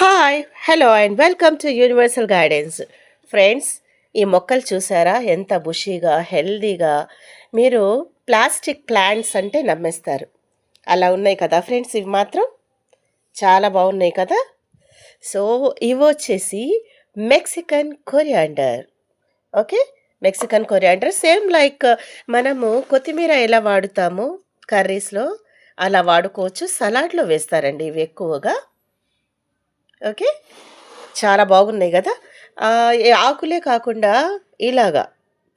Hi hello and welcome to universal guidance. Friends, ఈ మొక్కలు చూసారా ఎంత బుషీగా హెల్దీగా. మీరు ప్లాస్టిక్ ప్లాంట్స్ అంటే నమ్మేస్తారు, అలా ఉన్నాయి కదా ఫ్రెండ్స్. ఇవి మాత్రం చాలా బాగున్నాయి కదా. సో ఇవి వచ్చేసి Mexican coriander. Okay, Mexican coriander same like మనము కొత్తిమీర ఎలా వాడుతామో కర్రీస్లో అలా వాడుకోవచ్చు. సలాడ్లో వేస్తారండి ఇవి ఎక్కువగా. ఓకే, చాలా బాగున్నాయి కదా. ఈ ఆకులే కాకుండా ఇలాగా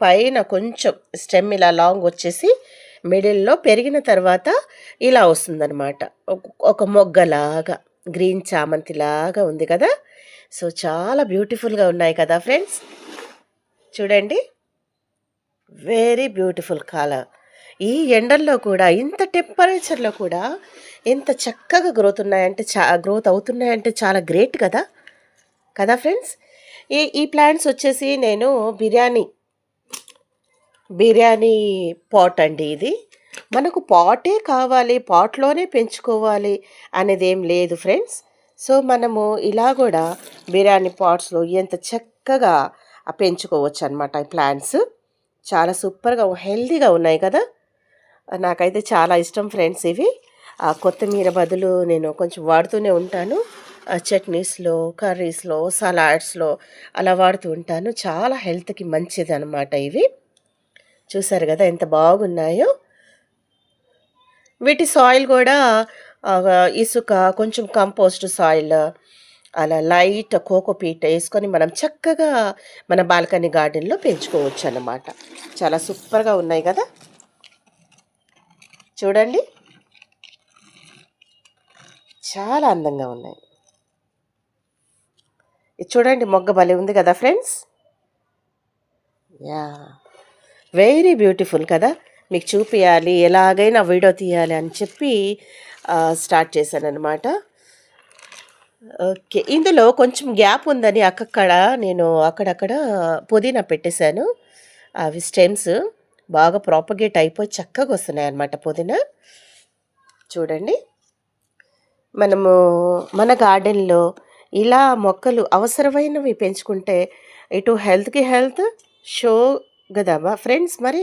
పైన కొంచెం స్టెమ్ ఇలా లాంగ్ వచ్చేసి మిడిల్లో పెరిగిన తర్వాత ఇలా వస్తుందన్నమాట. ఒక మొగ్గలాగా గ్రీన్ చామంతిలాగా ఉంది కదా. సో చాలా బ్యూటిఫుల్గా ఉన్నాయి కదా ఫ్రెండ్స్. చూడండి, వెరీ బ్యూటిఫుల్ కలర్. ఈ ఎండల్లో కూడా ఇంత టెంపరేచర్లో కూడా ఎంత చక్కగా గ్రోత్ అవుతున్నాయంటే చాలా గ్రేట్ కదా కదా ఫ్రెండ్స్. ఈ ప్లాంట్స్ వచ్చేసి నేను బిర్యానీ పాట్ అండి. ఇది మనకు పాటే కావాలి, పాట్లోనే పెంచుకోవాలి అనేది ఏం లేదు ఫ్రెండ్స్. సో మనము ఇలా కూడా బిర్యానీ పాట్స్లో ఎంత చక్కగా పెంచుకోవచ్చు అనమాట. ఈ ప్లాంట్స్ చాలా సూపర్గా హెల్తీగా ఉన్నాయి కదా. నాకైతే చాలా ఇష్టం ఫ్రెండ్స్ ఇవి. కొత్తిమీర బదులు నేను కొంచెం వాడుతూనే ఉంటాను. చట్నీస్లో, కర్రీస్లో, సలాడ్స్లో అలా వాడుతూ ఉంటాను. చాలా హెల్త్కి మంచిది అనమాట ఇవి. చూసారు కదా ఎంత బాగున్నాయో. వీటి సాయిల్ కూడా ఇసుక, కొంచెం కంపోస్ట్ సాయిల్, అలా లైట్ కోకోపీట్ వేసుకొని మనం చక్కగా మన బాల్కనీ గార్డెన్లో పెంచుకోవచ్చు అన్నమాట. చాలా సూపర్గా ఉన్నాయి కదా. చూడండి, చాలా అందంగా ఉన్నాయి. ఇది చూడండి, మొగ్గ భలే ఉంది కదా ఫ్రెండ్స్. యా, వెరీ బ్యూటిఫుల్ కదా. మీకు చూపించాలి, ఎలాగైనా వీడియో తీయాలి అని చెప్పి స్టార్ట్ చేశాను అనమాట. ఓకే, ఇందులో కొంచెం గ్యాప్ ఉందని నేను అక్కడక్కడ పుదీనా పెట్టేశాను. అవి స్టెమ్స్ బాగా ప్రాపగేట్ అయిపోయి చక్కగా వస్తున్నాయి అన్నమాట పుదీనా. చూడండి, మనము మన గార్డెన్లో ఇలా మొక్కలు అవసరమైనవి పెంచుకుంటే ఇటు హెల్త్కి హెల్త్ షో కదా ఫ్రెండ్స్. మరి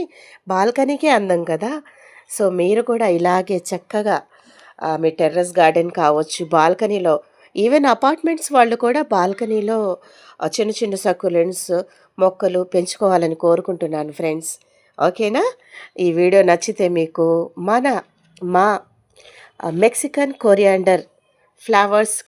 బాల్కనీకే అందం కదా. సో మీరు కూడా ఇలాగే చక్కగా మీ టెర్రస్ గార్డెన్ కావచ్చు, బాల్కనీలో, ఈవెన్ అపార్ట్మెంట్స్ వాళ్ళు కూడా బాల్కనీలో చిన్న చిన్న సక్యులెంట్స్ మొక్కలు పెంచుకోవాలని కోరుకుంటున్నాను ఫ్రెండ్స్. ఓకేనా. ఈ వీడియో నచ్చితే మీకు మా మెక్సికన్ కొరియాండర్ ఫ్లవర్స్